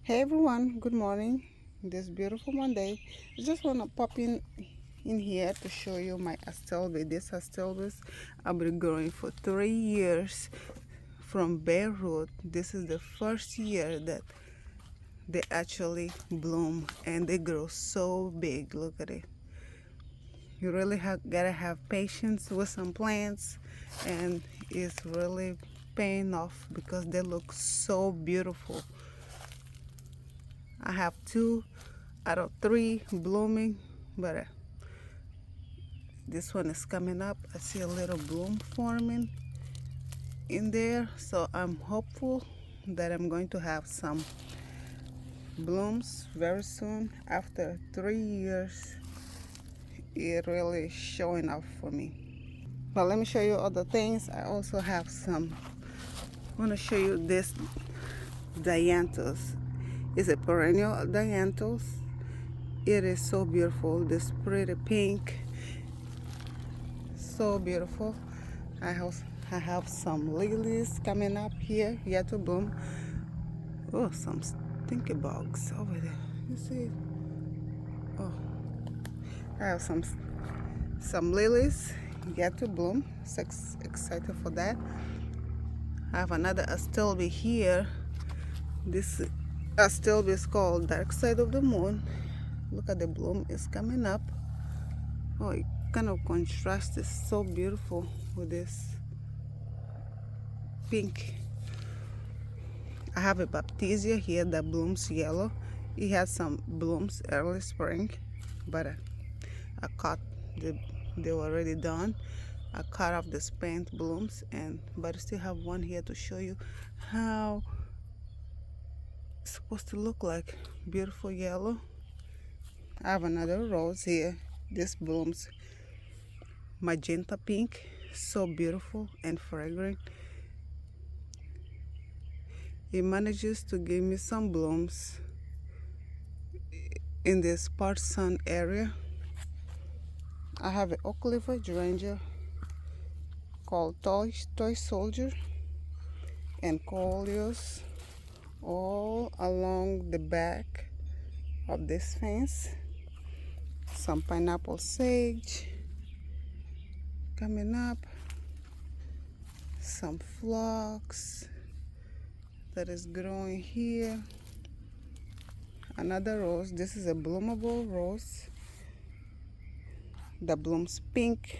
Hey everyone, good morning. This beautiful Monday. I just want to pop in here to show you my astilbe. This astilbes I've been growing for 3 years from bare root. This is the first year that they actually bloom and they grow so big. Look at it. You really gotta have patience with some plants, and it's really paying off because they look so beautiful. I have 2 out of 3 blooming, but this one is coming up. I see a little bloom forming in there, so I'm hopeful that I'm going to have some blooms very soon. After 3 years, it really is showing up for me. But let me show you other things. I also have some. I want to show you this dianthus. It's a perennial dianthus. It is so beautiful. This pretty pink, so beautiful. I have some lilies coming up here yet to bloom. Oh, some stinky bugs over there. You see? Oh, I have some lilies yet to bloom. So excited for that. I have another astilbe here. This astilbe is called Dark Side of the Moon. Look at the bloom, it's coming up. Oh, it kind of contrasts is so beautiful with this pink. I have a baptisia here that blooms yellow. It had some blooms early spring, but I cut they were already done. I cut off the spent blooms, but I still have one here to show you how it's supposed to look like. Beautiful yellow. I have another rose here. This blooms magenta pink, so beautiful and fragrant. It manages to give me some blooms in this part sun area. I have an oak leaf hydrangea called Toy Soldier and coleus all along the back of this fence. Some pineapple sage coming up. Some phlox that is growing here. Another rose. This is a bloomable rose that blooms pink.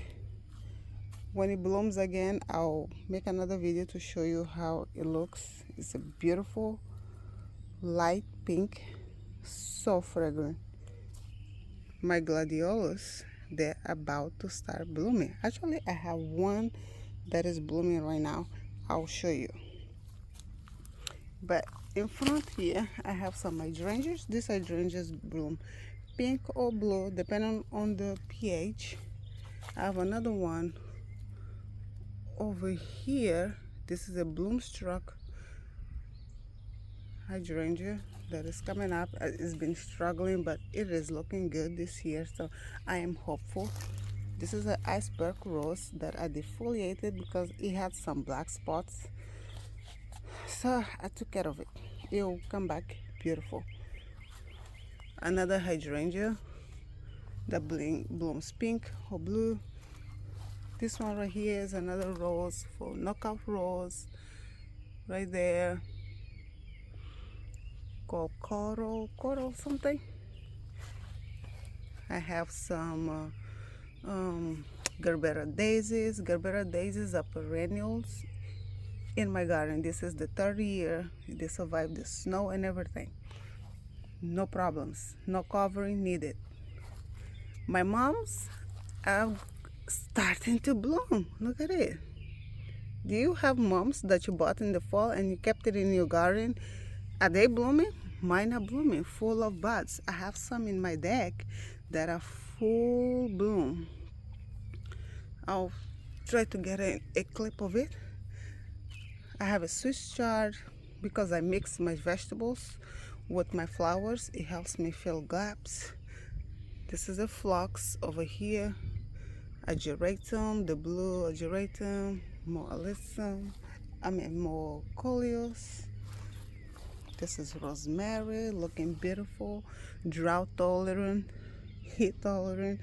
When it blooms again, I'll make another video to show you how it looks. It's a beautiful light pink, so fragrant. My gladiolus, they're about to start blooming. Actually, I have one that is blooming right now. I'll show you. But in front here, I have some hydrangeas. These hydrangeas bloom pink or blue, depending on the pH. I have another one over here. This is a bloomstruck hydrangea that is coming up. It's been struggling, but it is looking good this year, so I am hopeful. This is an iceberg rose that I defoliated because it had some black spots, so I took care of it. It will come back beautiful. Another hydrangea that blooms pink or blue. This one right here is another rose for knockout rose right there, called coral something. I have some Gerbera daisies. Gerbera daisies are perennials in my garden. This is the 3rd year. They survived the snow and everything. No problems, no covering needed. My mom's are starting to bloom. Look at it. Do you have mums that you bought in the fall and you kept it in your garden? Are they blooming? Mine are blooming, full of buds. I have some in my deck that are full bloom. I'll try to get a clip of it. I have a Swiss chard because I mix my vegetables with my flowers. It helps me fill gaps. This is a phlox over here. Ageratum, the blue ageratum, more alyssum, more coleus. This is rosemary, looking beautiful, drought tolerant, heat tolerant,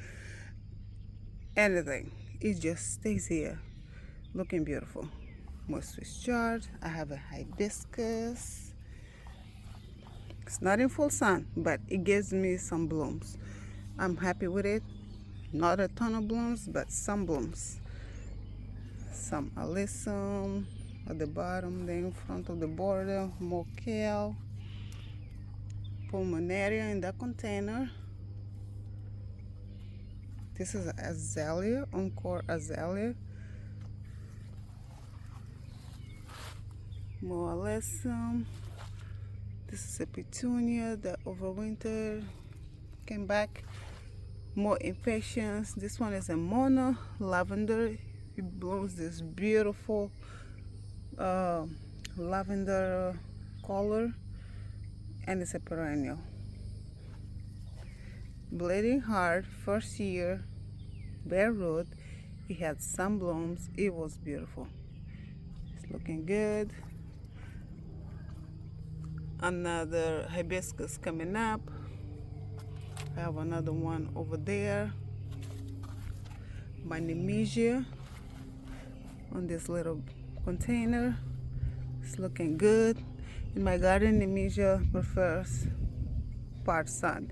anything. It just stays here, looking beautiful. More Swiss chard. I have a hibiscus. It's not in full sun, but it gives me some blooms. I'm happy with it. Not a ton of blooms, but some blooms. Some alyssum at the bottom, then in front of the border, more kale, pulmonaria in that container. This is azalea, encore azalea. More alyssum. This is a petunia that overwintered, came back. More impatiens. This one is a mono lavender. It blooms this beautiful lavender color, and it's a perennial. Bleeding Heart, first year, bare root. It had some blooms. It was beautiful. It's looking good. Another hibiscus coming up. I have another one over there. My Nemesia on this little container. It's looking good. In my garden, Nemesia prefers part sun.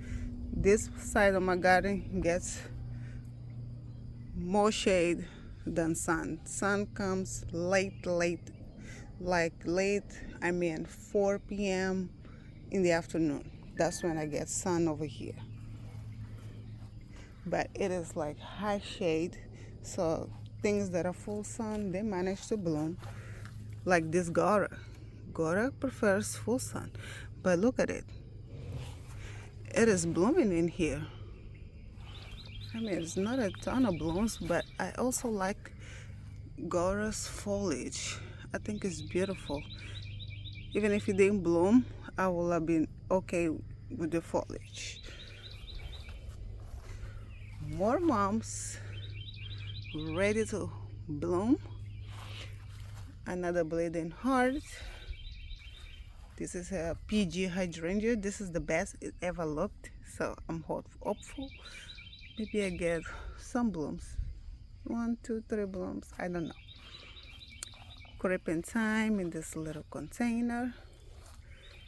This side of my garden gets more shade than sun. Sun comes late, I mean 4 p.m. in the afternoon. That's when I get sun over here. But it is like high shade, so things that are full sun, they manage to bloom. Like this Gora. Gora prefers full sun, but look at it. It is blooming in here. I mean, it's not a ton of blooms, but I also like Gora's foliage. I think it's beautiful. Even if it didn't bloom, I would have been okay with the foliage. More moms ready to bloom. Another bleeding heart. This is a PG hydrangea. This is the best it ever looked, so I'm hopeful. Maybe I get some blooms. 1, 2, 3 blooms. I don't know. Creeping thyme in this little container.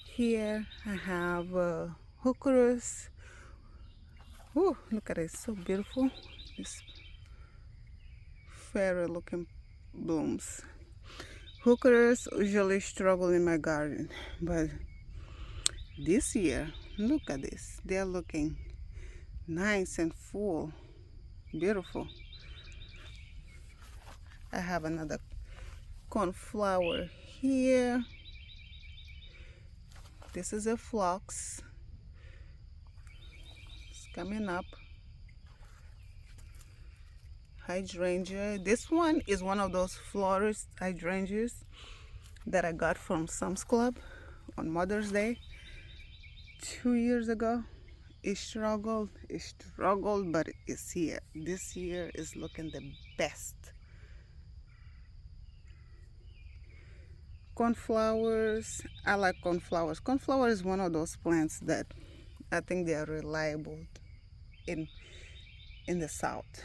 Here I have heucheras. Ooh, look at it, so beautiful. This fairy looking blooms. Heucheras usually struggle in my garden, but this year, look at this. They're looking nice and full, beautiful. I have another cornflower here. This is a phlox. It's coming up. Hydrangea. This one is one of those florist hydrangeas that I got from Sam's Club on Mother's Day 2 years ago. It struggled, but it's here. This year is looking the best. Cornflowers. I like cornflowers. Cornflower is one of those plants that I think they are reliable in the South.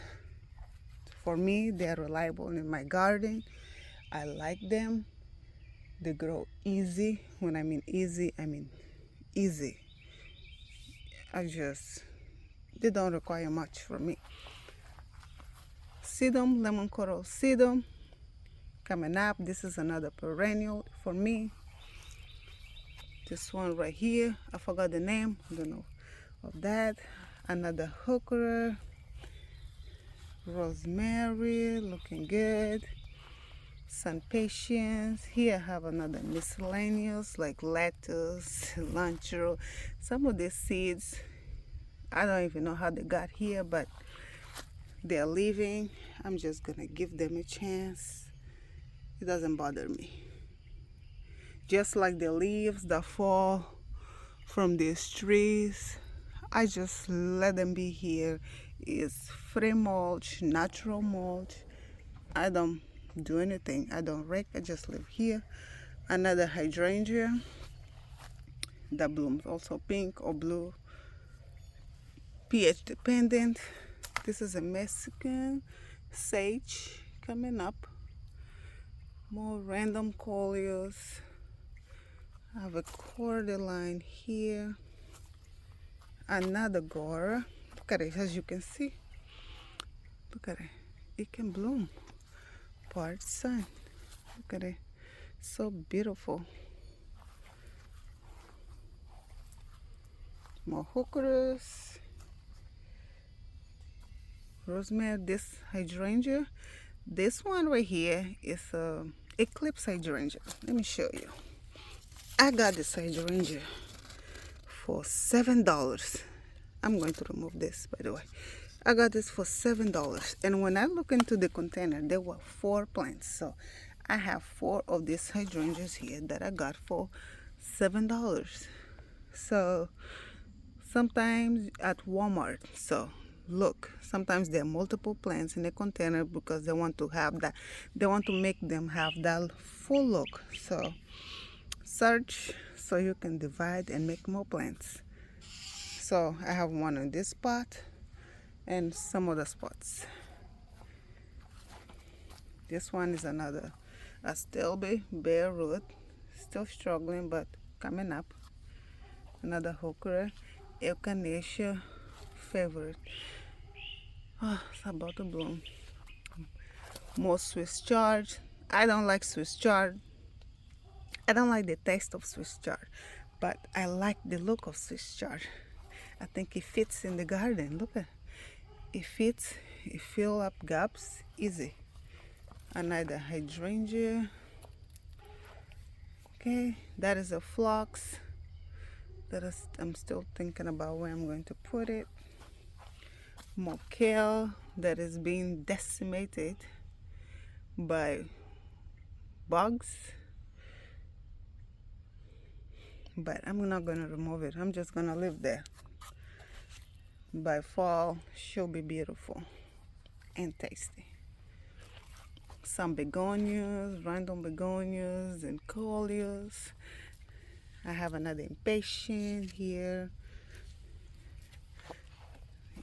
For me, they are reliable in my garden. I like them. They grow easy. When I mean easy, I mean easy. They don't require much from me. Sedum, lemon coral sedum, coming up. This is another perennial for me. This one right here, I forgot the name, I don't know of that. Another heuchera, rosemary, looking good. Sun patience. Here I have another miscellaneous like lettuce, cilantro. Some of these seeds, I don't even know how they got here, but they're living. I'm just gonna give them a chance. It doesn't bother me. Just like the leaves that fall from these trees, I just let them be here. It's free mulch, natural mulch. I don't do anything. I don't rake. I just live here. Another hydrangea. that blooms also pink or blue, pH dependent. This is a Mexican sage coming up. More random coleus. I have a cordyline here. Another Gora. Look at it, as you can see. Look at it. It can bloom. Part sun. Look at it. So beautiful. More hookeras. Rosemary, this hydrangea. This one right here is a eclipse hydrangea. Let me show you. I got this hydrangea for $7. I'm going to remove this, by the way. I got this for $7, and when I look into the container, there were 4 plants. So I have 4 of these hydrangeas here that I got for $7. So sometimes at Walmart, so look, sometimes there are multiple plants in the container because they want to have that, they want to make them have that full look. So search so you can divide and make more plants. So I have one in this spot and some other spots. This one is another Astilbe, bare root, still struggling but coming up. Another hooker, echinacea favorite. Oh, it's about to bloom. More Swiss chard. I don't like Swiss chard. I don't like the taste of Swiss chard, but I like the look of Swiss chard. I think it fits in the garden. Look at it. It fits, it fills up gaps easy. Another hydrangea. Okay, that is a phlox. I'm still thinking about where I'm going to put it. More kale that is being decimated by bugs. But I'm not going to remove it. I'm just going to leave there. By fall, she'll be beautiful and tasty. Some begonias, random begonias and coleus. I have another impatient here.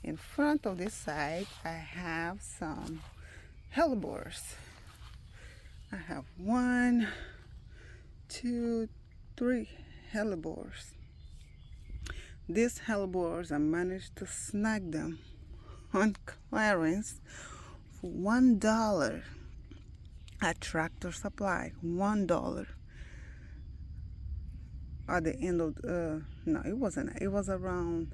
In front of this side, I have some hellebores. I have 1, 2, 3 hellebores. These hellebores, I managed to snag them on clearance for $1 at Tractor Supply. $1 at the end of no, it wasn't. It was around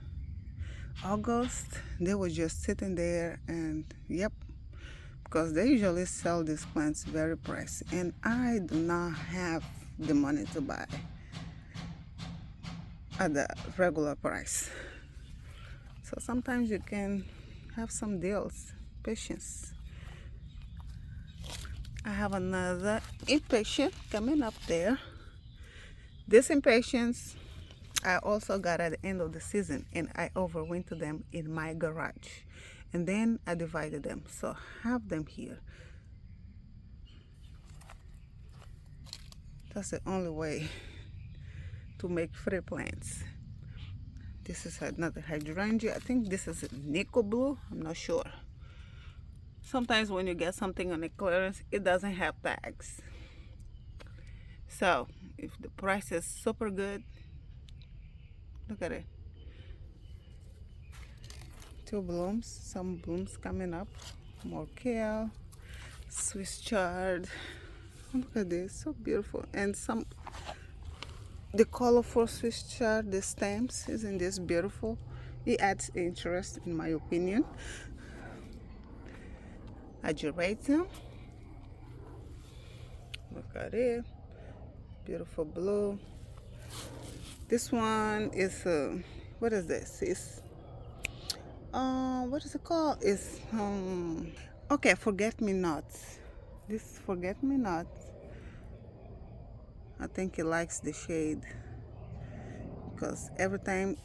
August. They were just sitting there, and yep, because they usually sell these plants very pricey, and I do not have the money to buy at the regular price. So sometimes you can have some deals. Patience. I have another impatient coming up there. This impatiens I also got at the end of the season, and I overwintered them in my garage, and then I divided them, so I have them here. That's the only way to make free plants. This is another hydrangea. I think this is a nickel blue. I'm not sure. Sometimes when you get something on a clearance, it doesn't have tags. So if the price is super good, look at it. 2 blooms, some blooms coming up. More kale, Swiss chard. Look at this, so beautiful. And the colorful Swiss chard, the stems, isn't this beautiful? It adds interest, in my opinion. Ageratum. Look at it, beautiful blue. This one is what is this? It's what is it called? It's okay, forget-me-nots. This forget-me-not, I think it likes the shade, because every time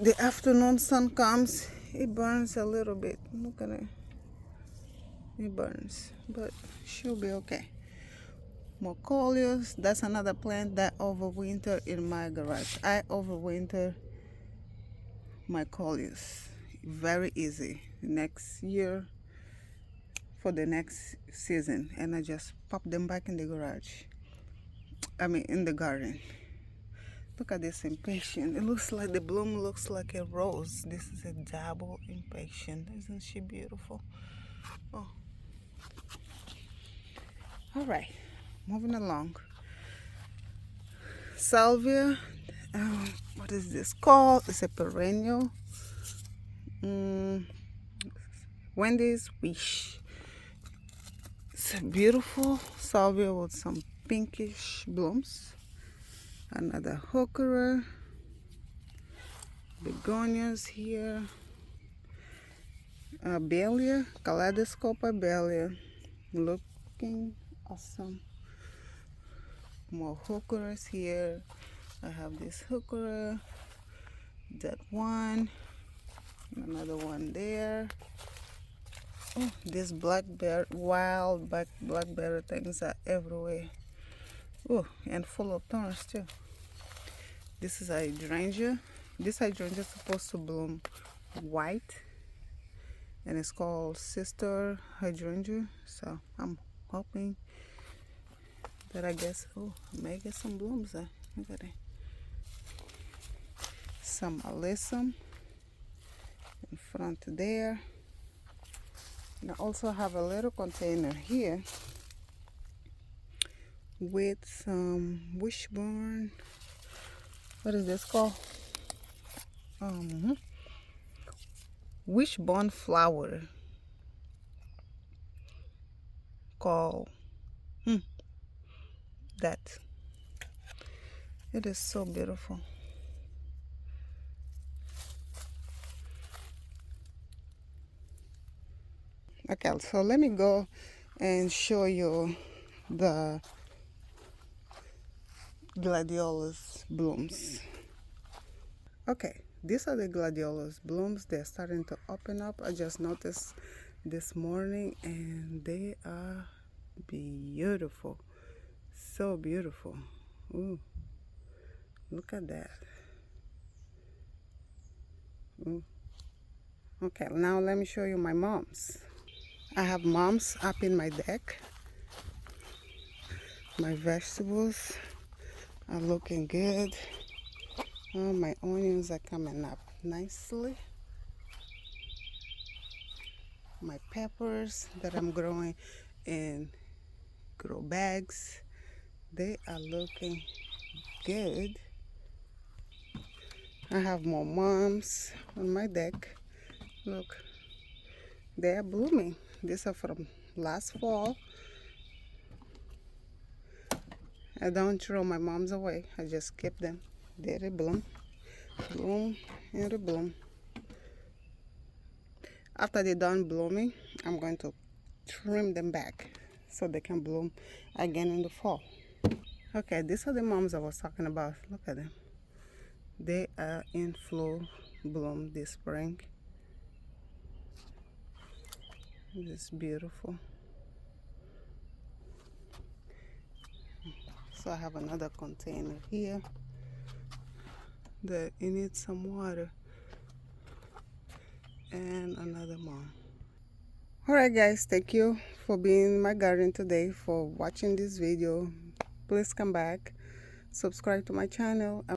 the afternoon sun comes, it burns a little bit. Look at it. It burns, but she'll be okay. More coleus. That's another plant that overwinter in my garage. I overwinter my coleus. Very easy. Next year, for the next season, and I just pop them back in the garage. I mean, in the garden. Look at this impatient. It looks like the bloom looks like a rose. This is a double impatient. Isn't she beautiful? Oh. All right, moving along. Salvia. What is this called? It's a perennial. Wendy's Wish. It's a beautiful salvia with some pinkish blooms. Another heuchera, begonias here, Abellia, kaleidoscope Abellia, looking awesome. More heucheras here. I have this heuchera, that one, another one there. Oh, this blackberry, wild blackberry things are everywhere. Oh, and full of thorns too. This is a hydrangea. This hydrangea is supposed to bloom white, and it's called sister hydrangea. So I'm hoping that I may get some blooms there. Look at it. Some alyssum in front there. And I also have a little container here with some wishbone. What is this called? Wishbone flower. Called that. It is so beautiful. Okay, so let me go and show you the gladiolus blooms. Okay, these are the gladiolus blooms. They're starting to open up. I just noticed this morning, and they are beautiful. So beautiful. Ooh, look at that. Ooh. Okay, now let me show you my mums. I have mums up in my deck. My vegetables are looking good. Oh, my onions are coming up nicely. My peppers that I'm growing in grow bags, they are looking good. I have more mums on my deck. Look, they are blooming. These are from last fall. I don't throw my mums away. I just keep them. There they bloom. Bloom and they bloom. After they're done blooming, I'm going to trim them back so they can bloom again in the fall. Okay, these are the mums I was talking about. Look at them. They are in full bloom this spring. It's beautiful. So I have another container here that it needs some water, and another mom. Alright guys, thank you for being in my garden today, for watching this video. Please come back, subscribe to my channel.